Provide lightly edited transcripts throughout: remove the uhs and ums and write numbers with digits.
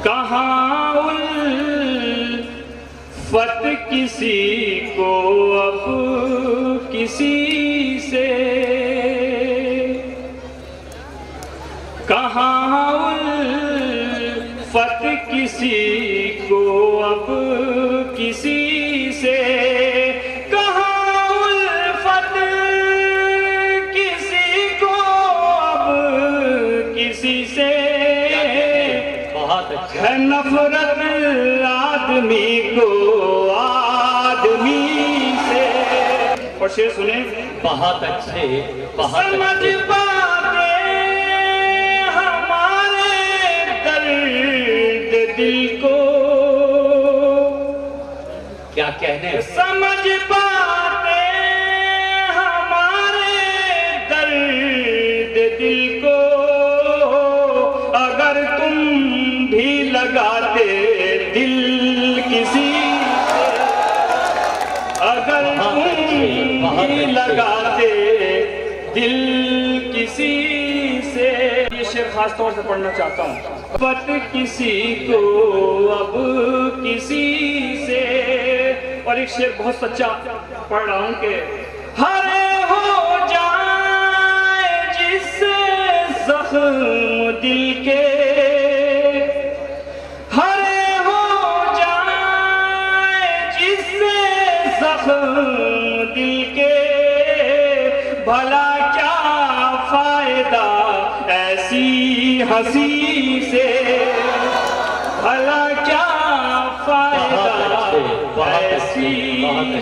कहाँ उल्फत किसी को अब किसी से, कहाँ उल्फत किसी को अब किसी से, कहाँ उल्फत किसी को अब किसी से, है नफरत आदमी को आदमी से। और शेर सुने, बहुत अच्छे, समझ पाते हमारे दर्द दिल को, क्या कहने, समझ पाते हमारे दर्द दिल को, अगर तुम भी लगाते दिल किसी से, अगर तुम भी लगाते दिल किसी से। ये शेर खास तौर से पढ़ना चाहता हूँ। पत किसी को अब किसी से। और एक शेर बहुत सच्चा पढ़ रहा हूँ कि हरे हो जाए जिससे जख्म दिल के, हरे हो जाए जिससे जख्म दिल के, भला क्या फायदा ऐसी हंसी से, भला क्या फायदा ऐसी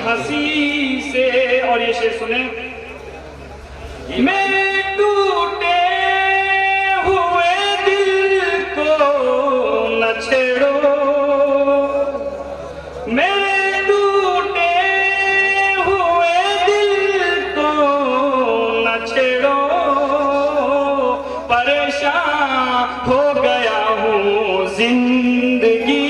हंसी से। और ये शेर सुने, मेरे टूटे हुए दिल को न छेड़ो, मेरे टूटे हुए दिल को न छेड़ो, परेशान हो गया हूँ जिंदगी